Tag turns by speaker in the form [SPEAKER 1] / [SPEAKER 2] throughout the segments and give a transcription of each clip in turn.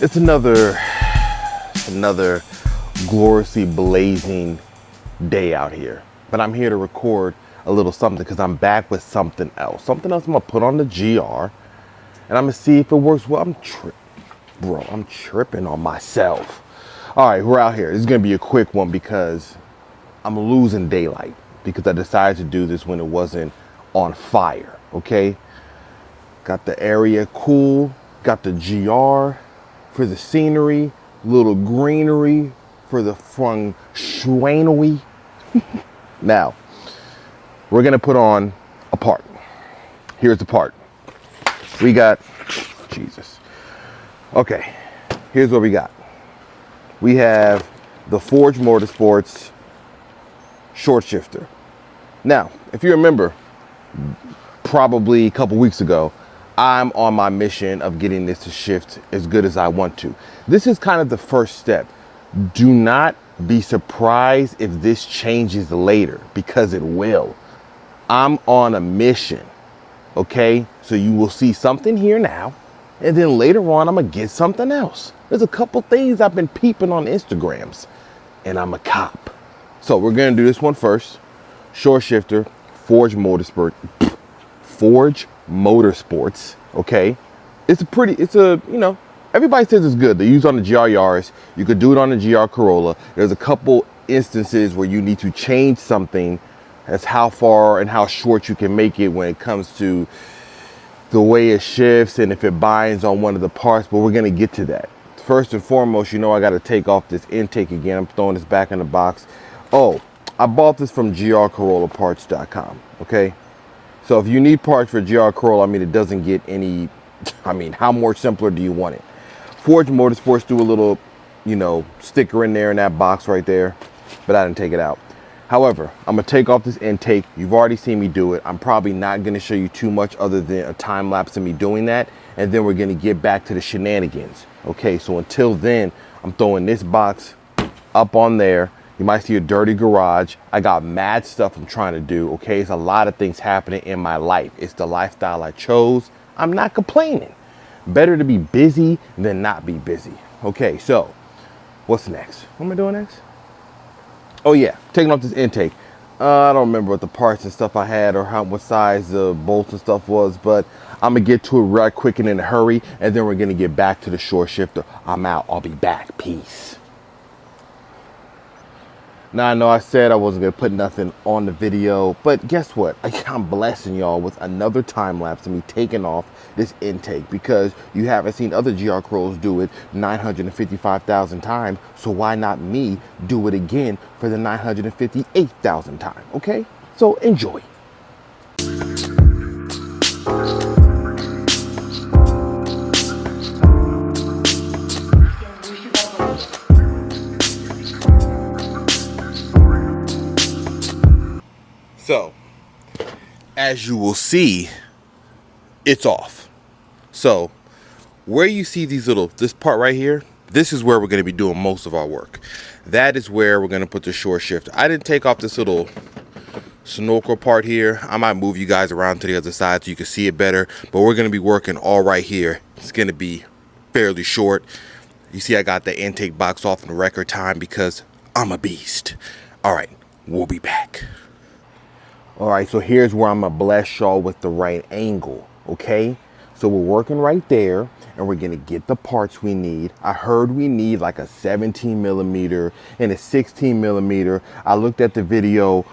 [SPEAKER 1] It's another gloriously blazing day out here, but I'm here to record a little something because I'm back with something else I'm gonna put on the GR, and I'm gonna see if it works well. I'm tripping on myself. All right, we're out here. This is gonna be a quick one because I'm losing daylight because I decided to do this when it wasn't on fire. Okay, got the area cool, got the GR for the scenery, little greenery for the feng shuinery. Now, we're gonna put on a part. Here's the part. We got, Jesus. Okay, here's what we got. We have the Forgemotorsports short shifter. Now, if you remember, probably a couple weeks ago, I'm on my mission of getting this to shift as good as I want to. This is kind of the first step. Do not be surprised if this changes later, because it will. I'm on a mission, okay? So you will see something here now, and then later on, I'm gonna get something else. There's a couple things I've been peeping on Instagrams, and I'm a cop. So we're gonna do this one first. Short shifter, Forgemotorsports, okay? Everybody says it's good. They use it on the GR Yaris. You could do it on the GR Corolla. There's a couple instances where you need to change something. That's how far and how short you can make it when it comes to the way it shifts and if it binds on one of the parts, but we're gonna get to that. First and foremost, I gotta take off this intake again. I'm throwing this back in the box. Oh, I bought this from grcorollaparts.com, okay? So if you need parts for GR Corolla, it doesn't get any, how more simpler do you want it? Forgemotorsports do a little, sticker in there in that box right there, but I didn't take it out. However, I'm gonna take off this intake. You've already seen me do it. I'm probably not gonna show you too much other than a time lapse of me doing that, and then we're gonna get back to the shenanigans. Okay, so until then, I'm throwing this box up on there. You might see a dirty garage. I got mad stuff I'm trying to do, okay? It's a lot of things happening in my life. It's the lifestyle I chose. I'm not complaining. Better to be busy than not be busy. Okay, so what's next? What am I doing next? Oh yeah, taking off this intake. I don't remember what the parts and stuff I had or what size the bolts and stuff was, but I'm gonna get to it right quick and in a hurry, and then we're gonna get back to the short shifter. I'm out. I'll be back. Peace. Now, I know I said I wasn't gonna put nothing on the video, but guess what? I'm blessing y'all with another time lapse of me taking off this intake because you haven't seen other GR Corollas do it 955,000 times, so why not me do it again for the 958,000 time, okay? So enjoy. So, as you will see, it's off. So, where you see this part right here, this is where we're going to be doing most of our work. That is where we're going to put the short shifter. I didn't take off this little snorkel part here. I might move you guys around to the other side so you can see it better, but we're going to be working all right here. It's going to be fairly short. You see I got the intake box off in record time because I'm a beast. All right, we'll be back. All right, so here's where I'm gonna bless y'all with the right angle, okay? So we're working right there, and we're gonna get the parts we need. I heard we need like a 17 millimeter and a 16 millimeter. I looked at the video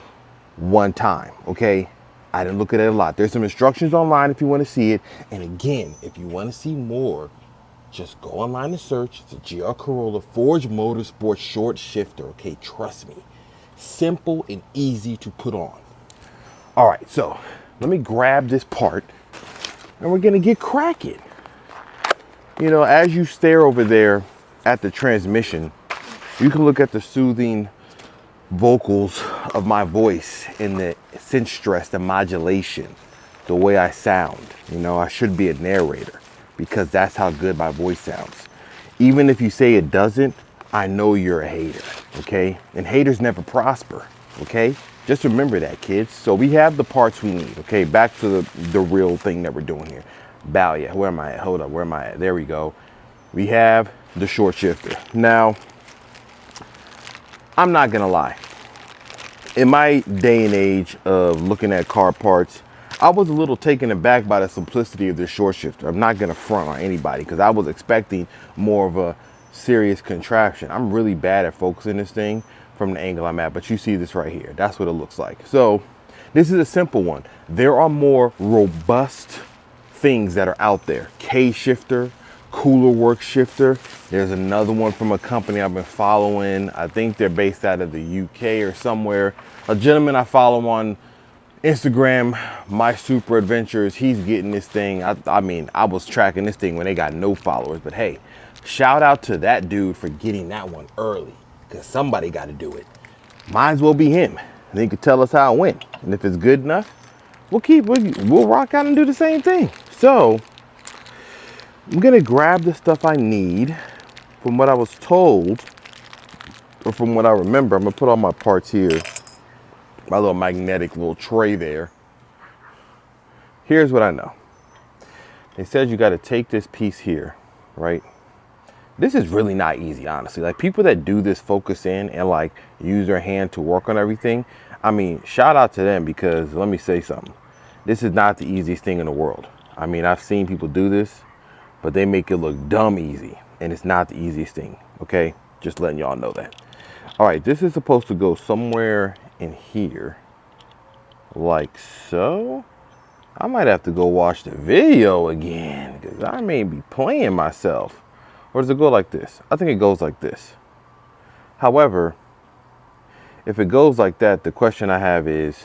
[SPEAKER 1] one time, okay? I didn't look at it a lot. There's some instructions online if you wanna see it. And again, if you wanna see more, just go online and search. It's a GR Corolla Forgemotorsports short shifter, okay? Trust me. Simple and easy to put on. All right, so let me grab this part and we're gonna get cracking. As you stare over there at the transmission, you can look at the soothing vocals of my voice and the cinch stress, the modulation, the way I sound. I should be a narrator because that's how good my voice sounds. Even if you say it doesn't, I know you're a hater, okay? And haters never prosper, okay? Just remember that, kids. So we have the parts we need, okay? Back to the real thing that we're doing here. Balya, where am I at? Hold up, where am I at? There we go. We have the short shifter. Now, I'm not gonna lie. In my day and age of looking at car parts, I was a little taken aback by the simplicity of this short shifter. I'm not gonna front on anybody because I was expecting more of a serious contraption. I'm really bad at focusing this thing from the angle I'm at, but you see this right here. That's what it looks like. So this is a simple one. There are more robust things that are out there. K-shifter, cooler work shifter. There's another one from a company I've been following. I think they're based out of the UK or somewhere. A gentleman I follow on Instagram, My Super Adventures, he's getting this thing. I mean, I was tracking this thing when they got no followers, but hey, shout out to that dude for getting that one early, because somebody got to do it. Might as well be him. And he could tell us how it went. And if it's good enough, we'll rock out and do the same thing. So I'm gonna grab the stuff I need. From what I was told, or from what I remember, I'm gonna put all my parts here. My little magnetic little tray there. Here's what I know. They said you got to take this piece here, right? This is really not easy, honestly. Like, people that do this focus in and like use their hand to work on everything, I mean, shout out to them, because let me say something. This is not the easiest thing in the world. I mean, I've seen people do this, but they make it look dumb easy, and it's not the easiest thing, okay? Just letting y'all know that. All right, this is supposed to go somewhere in here, like so. I might have to go watch the video again, because I may be playing myself. Or does it go like this? I think it goes like this. However, if it goes like that, the question I have is,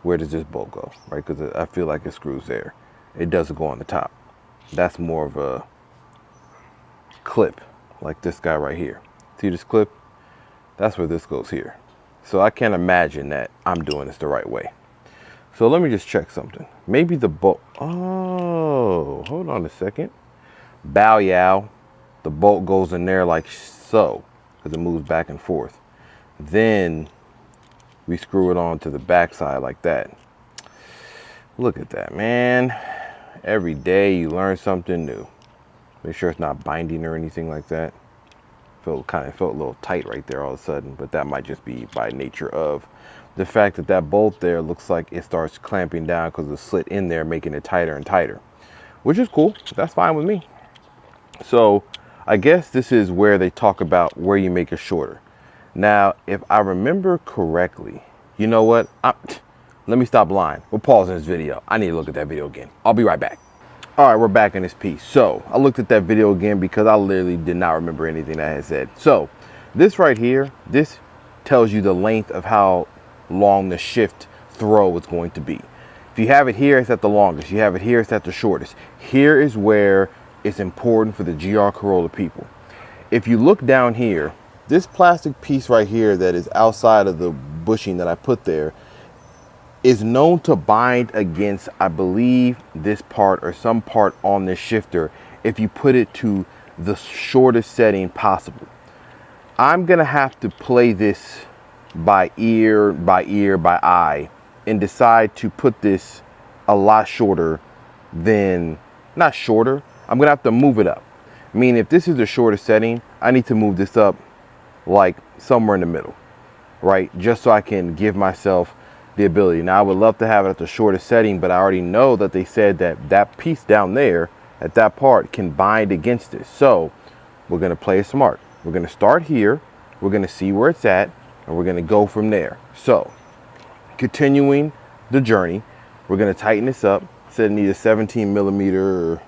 [SPEAKER 1] where does this bolt go, right? Because I feel like it screws there. It doesn't go on the top. That's more of a clip, like this guy right here. See this clip? That's where this goes here. So I can't imagine that I'm doing this the right way. So let me just check something. Maybe the bolt, oh, hold on a second. Bow yow, the bolt goes in there like so, because it moves back and forth. Then we screw it on to the back side like that. Look at that, man. Every day you learn something new. Make sure it's not binding or anything like that. Felt a little tight right there all of a sudden, but that might just be by nature of the fact that that bolt there looks like it starts clamping down because of the slit in there, making it tighter and tighter, which is cool. That's fine with me. So I guess this is where they talk about where you make it shorter. Now, if I remember correctly, you know what? Let me stop lying. We're pausing this video. I need to look at that video again. I'll be right back. All right, we're back in this piece. So I looked at that video again because I literally did not remember anything that I had said. So this right here, this tells you the length of how long the shift throw is going to be. If you have it here, it's at the longest. You have it here, it's at the shortest. Here is where it's important for the GR Corolla people. If you look down here, this plastic piece right here that is outside of the bushing that I put there is known to bind against, I believe, this part or some part on this shifter if you put it to the shortest setting possible. I'm gonna have to play this by ear, by eye, and decide to put this a lot shorter than, not shorter, I'm gonna have to move it up. I mean, if this is the shortest setting, I need to move this up like somewhere in the middle, right? Just so I can give myself the ability. Now, I would love to have it at the shortest setting, but I already know that they said that that piece down there at that part can bind against this. So we're going to play it smart. We're going to start here. We're going to see where it's at, and we're going to go from there. So continuing the journey, we're going to tighten this up. Said I need a 17 millimeter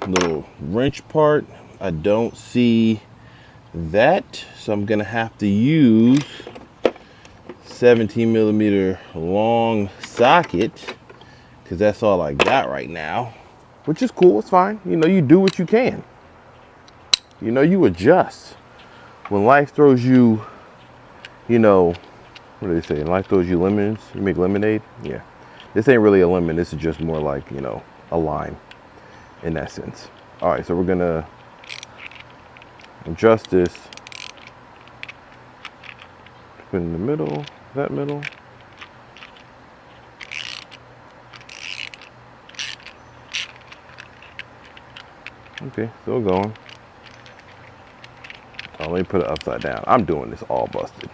[SPEAKER 1] little wrench part. I don't see that, so I'm going to have to use 17 millimeter long socket, because that's all I got right now, which is cool. It's fine. You know, you do what you can. You know, you adjust. When life throws you, you know, what do they say? When life throws you lemons, you make lemonade. Yeah, this ain't really a lemon. This is just more like, you know, a lime in that sense. All right, so we're gonna adjust this, put in the middle, that middle. Okay, still going. Oh, let me put it upside down. I'm doing this all busted.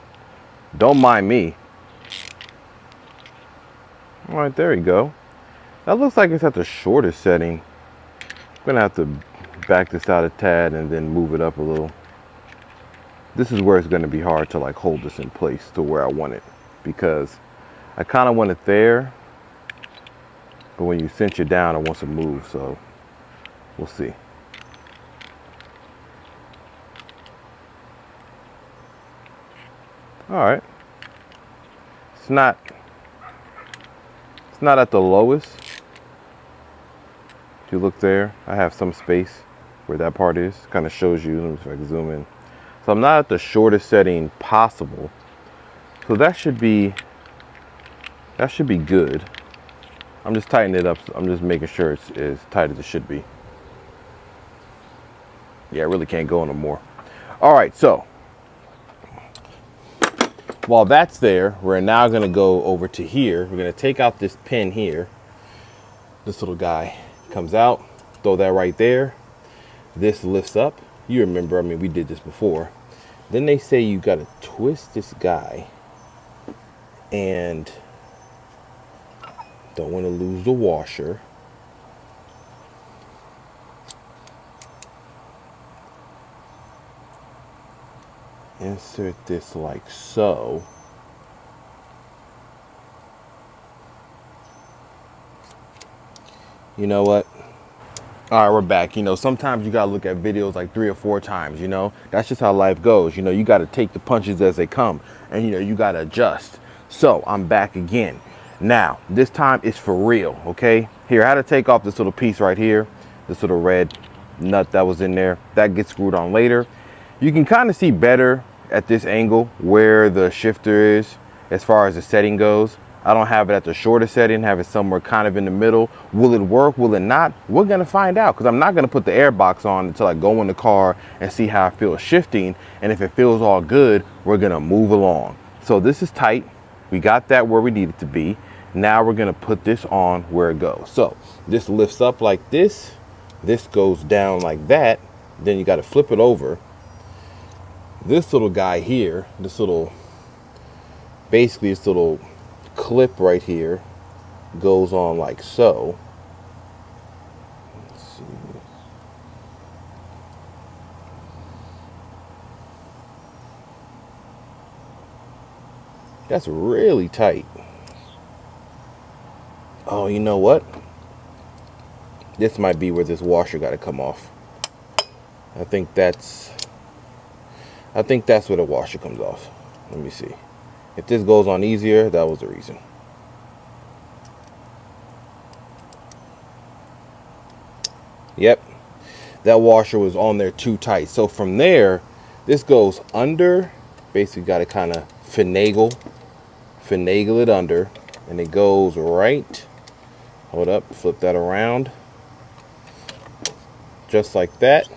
[SPEAKER 1] Don't mind me. All right, there you go. That looks like it's at the shortest setting. I'm gonna have to back this out a tad and then move it up a little. This is where it's gonna be hard to like hold this in place to where I want it, because I kind of want it there, but when you cinch it down, it wants to move, so we'll see. All right. It's not at the lowest. If you look there, I have some space where that part is. Kind of shows you. Let me see if I can zoom in. So I'm not at the shortest setting possible. So that should be good. I'm just tightening it up. I'm just making sure it's as tight as it should be. Yeah, I really can't go no more. All right, so while that's there, we're now gonna go over to here. We're gonna take out this pin here. This little guy comes out, throw that right there. This lifts up. You remember, I mean, we did this before. Then they say you gotta twist this guy and don't want to lose the washer. Insert this like so. You know what? All right, we're back. You know, sometimes you gotta look at videos like 3 or 4 times, you know? That's just how life goes. You know, you gotta take the punches as they come, and you know, you gotta adjust. So I'm back again. Now, this time it's for real, okay? Here, I had to take off this little piece right here, this little red nut that was in there. That gets screwed on later. You can kind of see better at this angle where the shifter is as far as the setting goes. I don't have it at the shortest setting, have it somewhere kind of in the middle. Will it work? Will it not? We're gonna find out, because I'm not gonna put the air box on until I go in the car and see how I feel shifting. And if it feels all good, we're gonna move along. So this is tight. We got that where we need it to be. Now we're gonna put this on where it goes. So this lifts up like this. This goes down like that. Then you gotta flip it over. This little guy here, basically this little clip right here goes on like so. Let's see. That's really tight. Oh, you know what? This might be where this washer got to come off. I think that's where the washer comes off. Let me see. If this goes on easier, that was the reason. Yep, that washer was on there too tight. So from there, this goes under. Basically got to kind of finagle it under, and it goes right. Hold up, flip that around. Just like that.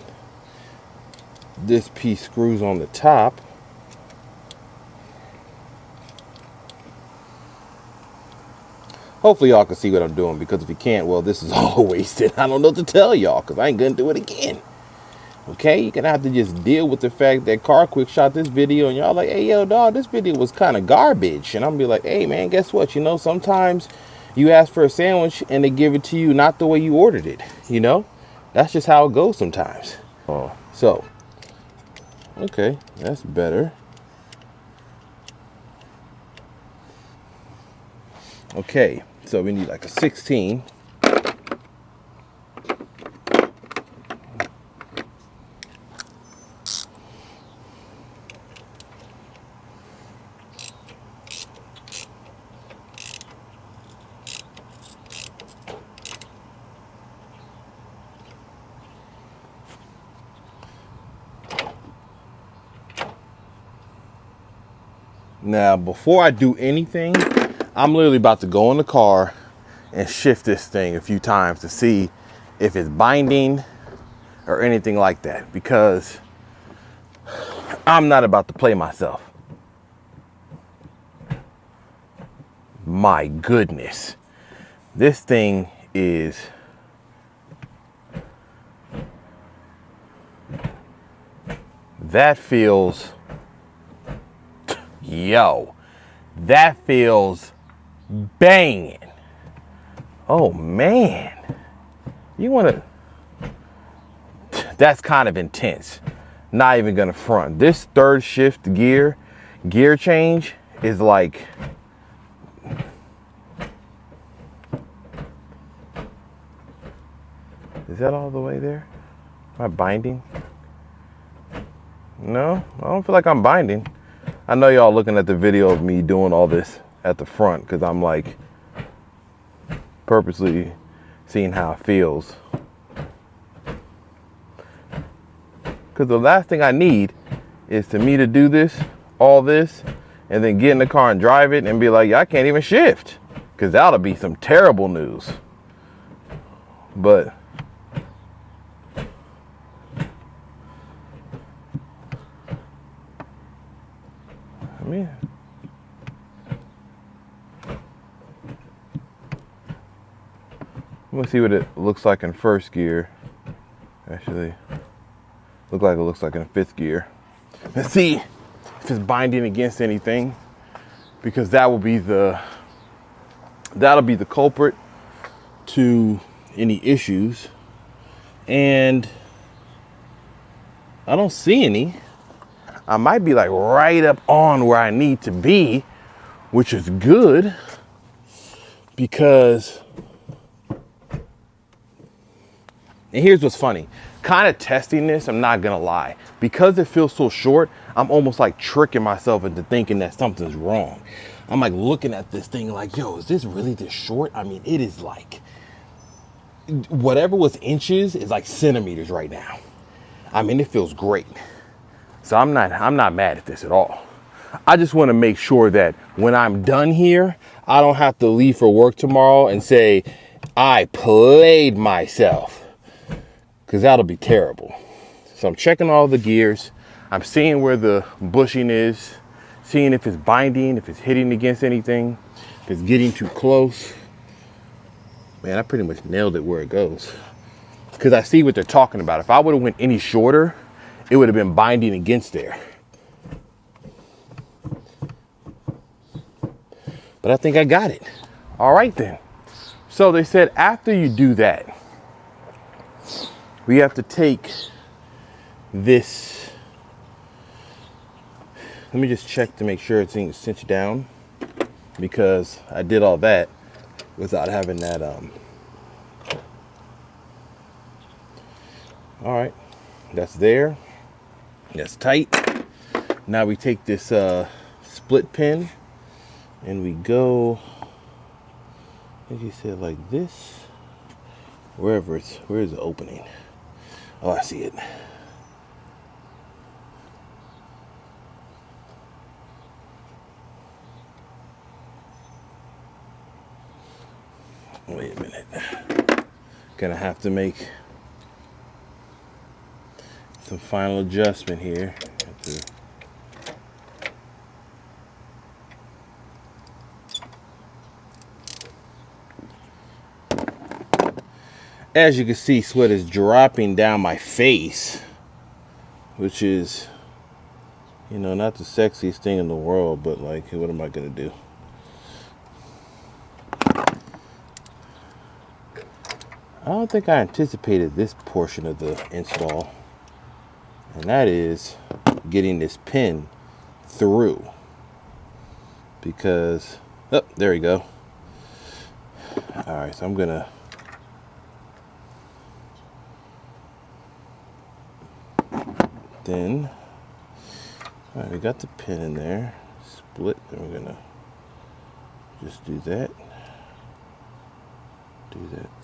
[SPEAKER 1] This piece screws on the top. Hopefully y'all can see what I'm doing, because if you can't, well, this is all wasted. I don't know what to tell y'all, because I ain't gonna do it again. Okay, you're gonna have to just deal with the fact that CarQuicks shot this video and y'all like, hey, yo, dog, this video was kind of garbage. And I'm be like, hey, man, guess what? You know, sometimes you ask for a sandwich and they give it to you not the way you ordered it. You know, that's just how it goes sometimes. Oh, so, okay, that's better. Okay, so we need like a 16. Now, before I do anything, I'm literally about to go in the car and shift this thing a few times to see if it's binding or anything like that, because I'm not about to play myself. My goodness, this thing is that feels, yo, that feels banging. Oh man, you want to, that's kind of intense. Not even gonna front. This third shift gear change is like, is that all the way there? Am I binding? No, I don't feel like I'm binding. I know y'all looking at the video of me doing all this at the front because I'm like purposely seeing how it feels. Because the last thing I need is to me to do this, all this, and then get in the car and drive it and be like, I can't even shift. Because that'll be some terrible news. But I mean, I'm gonna see what it looks like in first gear. Actually, it looks like in fifth gear. Let's see if it's binding against anything, because that'll be the culprit to any issues. And I don't see any. I might be like right up on where I need to be, which is good, because, and here's what's funny, kind of testing this, I'm not gonna lie, because it feels so short, I'm almost like tricking myself into thinking that something's wrong. I'm like looking at this thing like, yo, is this really this short? I mean, it is like, whatever was inches is like centimeters right now. I mean, it feels great. So I'm not mad at this at all. I just want to make sure that when I'm done here, I don't have to leave for work tomorrow and say, I played myself, because that'll be terrible. So I'm checking all the gears. I'm seeing where the bushing is, seeing if it's binding, if it's hitting against anything, if it's getting too close. Man, I pretty much nailed it where it goes, because I see what they're talking about. If I would have went any shorter, it would have been binding against there. But I think I got it. All right then. So they said after you do that, we have to take this. Let me just check to make sure it's cinched down, because I did all that without having that. All right, that's there. That's tight. Now we take this split pin and we go, I think he said like this, wherever it's, where's the opening? Oh, I see it. Wait a minute. Gonna have to make some final adjustment here. As you can see, sweat is dropping down my face, which is, you know, not the sexiest thing in the world, but like, what am I gonna do? I don't think I anticipated this portion of the install, and that is getting this pin through, because, oh, there we go. All right, so I'm gonna then, all right, we got the pin in there, split, and we're gonna just do that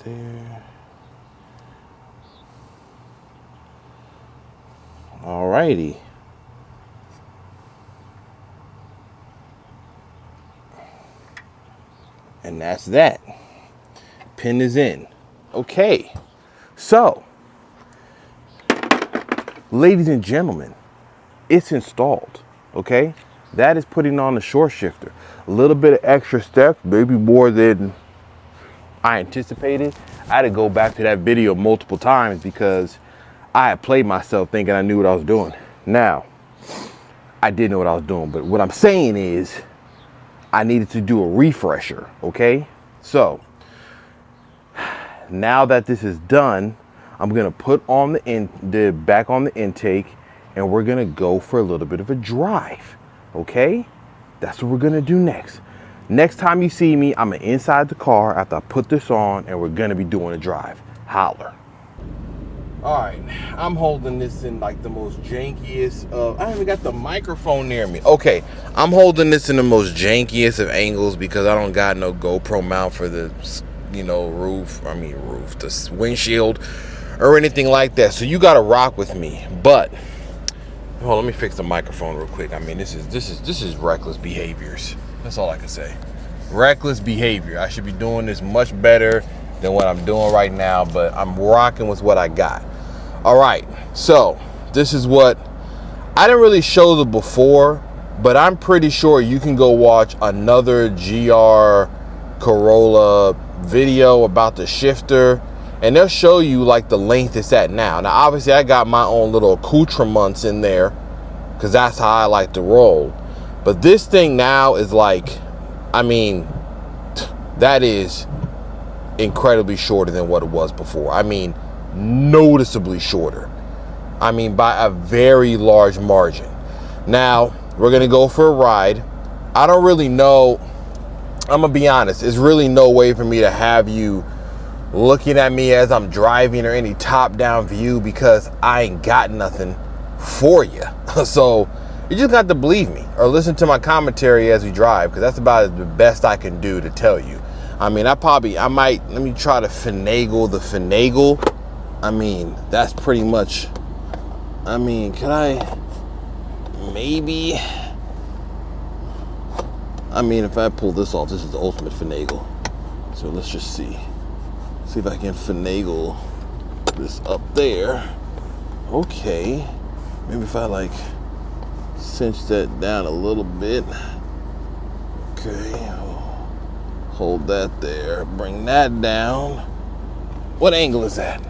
[SPEAKER 1] there. Alrighty. And that's that. Pin is in. Okay. So, ladies and gentlemen, it's installed. Okay? That is putting on the short shifter. A little bit of extra steps, maybe more than I anticipated. I had to go back to that video multiple times because I had played myself thinking I knew what I was doing. Now, I didn't know what I was doing, but what I'm saying is I needed to do a refresher, okay? So, now that this is done, I'm gonna put on the back on the intake, and we're gonna go for a little bit of a drive, okay? That's what we're gonna do next. Next time you see me, I'm inside the car after I put this on, and we're gonna be doing a drive. Holler. All right, I'm holding this in like the most jankiest of, I even got the microphone near me. Okay, I'm holding this in the most jankiest of angles because I don't got no GoPro mount for the, the windshield or anything like that. So you gotta rock with me. But, hold on, let me fix the microphone real quick. I mean, this is reckless behaviors. That's all I can say. Reckless behavior. I should be doing this much better than what I'm doing right now, but I'm rocking with what I got. All right, so this is what I didn't really show the before, but I'm pretty sure you can go watch another GR Corolla video about the shifter, and they'll show you like the length it's at now. Now, obviously, I got my own little accoutrements in there because that's how I like to roll. But this thing now is like, I mean, that is incredibly shorter than what it was before. I mean, noticeably shorter. I mean, by a very large margin. Now, we're gonna go for a ride. I don't really know, I'm gonna be honest, there's really no way for me to have you looking at me as I'm driving or any top-down view because I ain't got nothing for you. So you just got to believe me or listen to my commentary as we drive, because that's about the best I can do to tell you. I mean, I might, let me try to finagle the finagle. I mean, that's pretty much, I mean, can I, maybe, I mean, if I pull this off, this is the ultimate finagle. So let's just see if I can finagle this up there. Okay, maybe if I like cinch that down a little bit. Okay, hold that there, bring that down. What angle is that?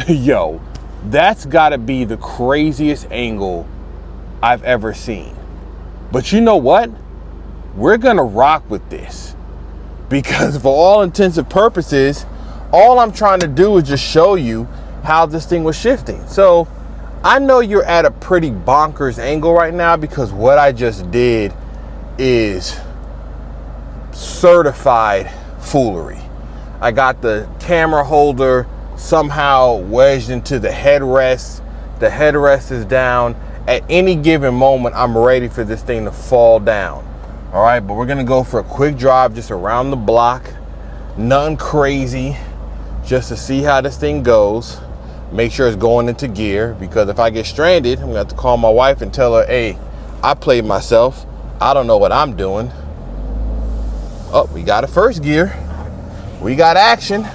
[SPEAKER 1] Yo, that's gotta be the craziest angle I've ever seen. But you know what? We're gonna rock with this because for all intents and purposes, all I'm trying to do is just show you how this thing was shifting. So I know you're at a pretty bonkers angle right now because what I just did is certified foolery. I got the camera holder somehow wedged into the headrest. The headrest is down. At any given moment, I'm ready for this thing to fall down. All right, but we're gonna go for a quick drive just around the block. Nothing crazy, just to see how this thing goes. Make sure it's going into gear, because if I get stranded, I'm gonna have to call my wife and tell her, hey, I played myself. I don't know what I'm doing. Oh, we got a first gear. We got action.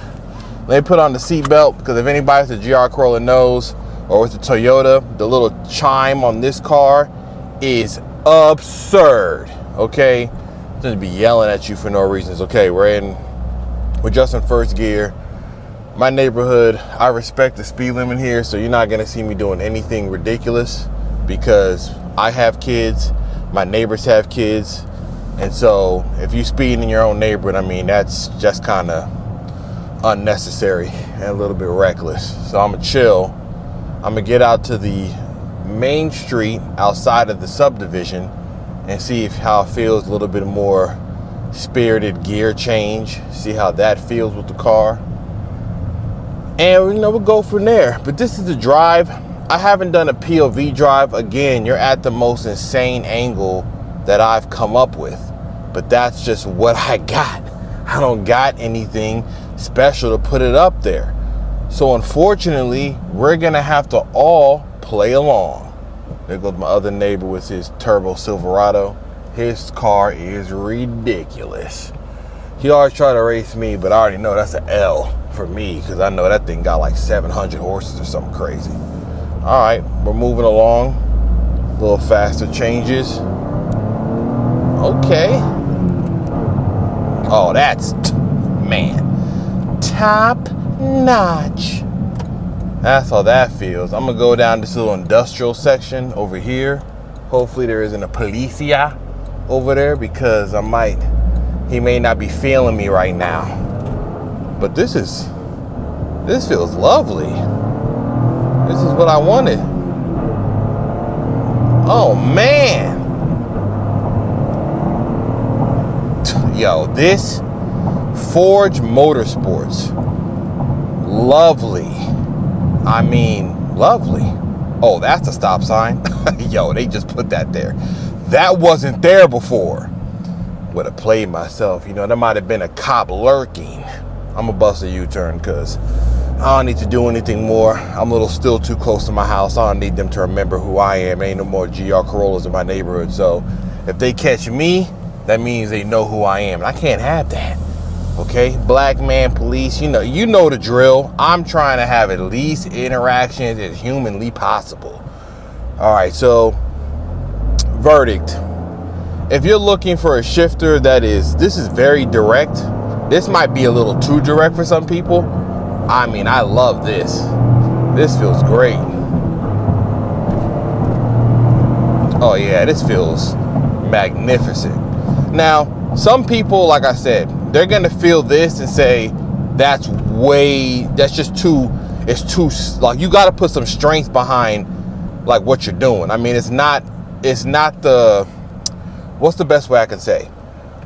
[SPEAKER 1] Let me put on the seatbelt, because if anybody with the GR Corolla knows, or with the Toyota, the little chime on this car is absurd, okay? Just be yelling at you for no reasons. Okay, we're just in first gear. My neighborhood, I respect the speed limit here, so you're not gonna see me doing anything ridiculous because I have kids, my neighbors have kids, and so if you speed in your own neighborhood, I mean, that's just kind of unnecessary and a little bit reckless. So I'm gonna chill. I'm gonna get out to the main street outside of the subdivision and see how it feels, a little bit more spirited gear change, see how that feels with the car. And we'll go from there. But this is the drive. I haven't done a POV drive. Again, you're at the most insane angle that I've come up with. But that's just what I got. I don't got anything special to put it up there. So unfortunately, we're gonna have to all play along. There goes my other neighbor with his turbo Silverado. His car is ridiculous. He always try to race me, but I already know that's an L for me because I know that thing got like 700 horses or something crazy. All right, we're moving along. A little faster changes. Okay. Oh, that's, man, top notch. That's how that feels. I'm gonna go down this little industrial section over here. Hopefully there isn't a policia over there, because he may not be feeling me right now. But this feels lovely. This is what I wanted. Oh man. Yo, this Forgemotorsports. Lovely. I mean, lovely. Oh, that's a stop sign. Yo, they just put that there. That wasn't there before. Would have played myself. You know, there might have been a cop lurking. I'm gonna bust a U-turn because I don't need to do anything more. I'm a little still too close to my house. I don't need them to remember who I am. Ain't no more GR Corollas in my neighborhood. So if they catch me, that means they know who I am. And I can't have that. Okay, black man police, you know the drill. I'm trying to have at least interactions as humanly possible. All right, so verdict. If you're looking for a shifter this is very direct. This might be a little too direct for some people. I mean, I love this. This feels great. Oh yeah, this feels magnificent. Now, some people, like I said, they're gonna feel this and say, that's just too, like, you gotta put some strength behind like what you're doing. I mean, it's not what's the best way I can say?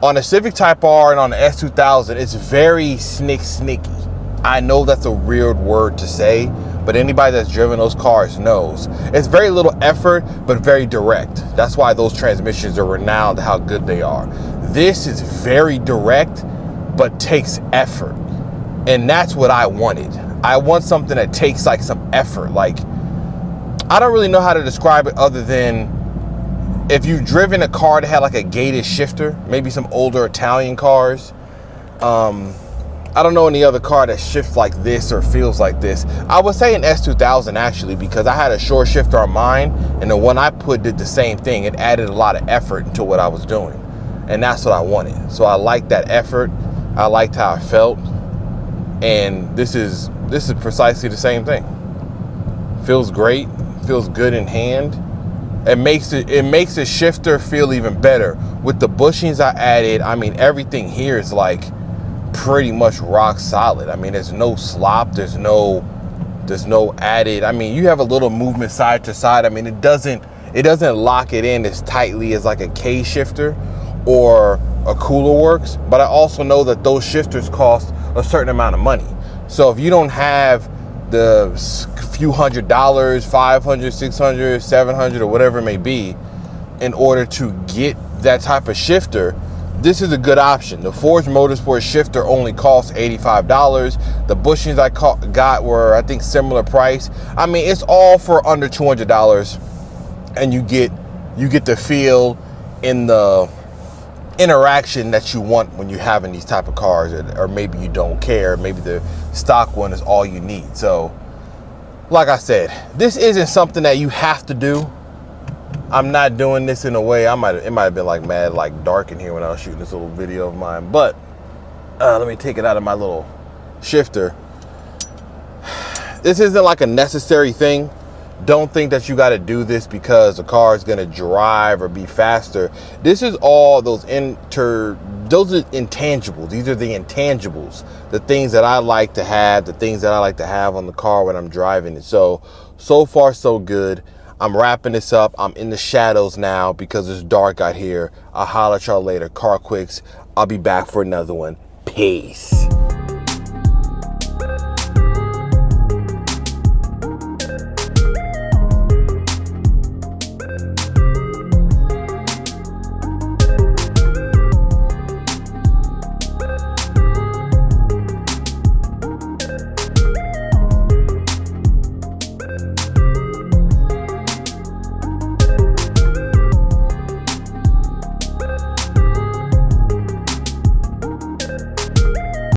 [SPEAKER 1] On a Civic Type R and on the S2000, it's very snicky. I know that's a weird word to say, but anybody that's driven those cars knows. It's very little effort, but very direct. That's why those transmissions are renowned how good they are. This is very direct, but takes effort. And that's what I wanted. I want something that takes like some effort. Like, I don't really know how to describe it other than if you've driven a car that had like a gated shifter, maybe some older Italian cars. I don't know any other car that shifts like this or feels like this. I would say an S2000 actually, because I had a short shifter on mine, and the one I put did the same thing. It added a lot of effort into what I was doing, and that's what I wanted. So I liked that effort. I liked how I felt, and this is precisely the same thing. Feels great. Feels good in hand. It makes the shifter feel even better with the bushings I added. I mean, everything here is like pretty much rock solid. I mean, there's no slop, there's no added. I mean, you have a little movement side to side. I mean, it doesn't lock it in as tightly as like a K shifter or a Cooler Works, but I also know that those shifters cost a certain amount of money. So if you don't have the few $100, $500, $600, $700, or whatever it may be, in order to get that type of shifter, this is a good option. The Forgemotorsports shifter only costs $85. The bushings I got were, I think, similar price. I mean, it's all for under $200, and you get the feel in the interaction that you want when you're having these type of cars, or maybe you don't care. Maybe the stock one is all you need. So, like I said, this isn't something that you have to do. I'm not doing this in a way. It might have been like mad, like dark in here when I was shooting this little video of mine. But let me take it out of my little shifter. This isn't like a necessary thing. Don't think that you got to do this because the car is going to drive or be faster. This is all those are intangibles. These are the intangibles, the things that I like to have, the things that I like to have on the car when I'm driving it. So far so good. I'm wrapping this up. I'm in the shadows now because it's dark out here. I'll holler at y'all later. CarQuicks. I'll be back for another one. Peace.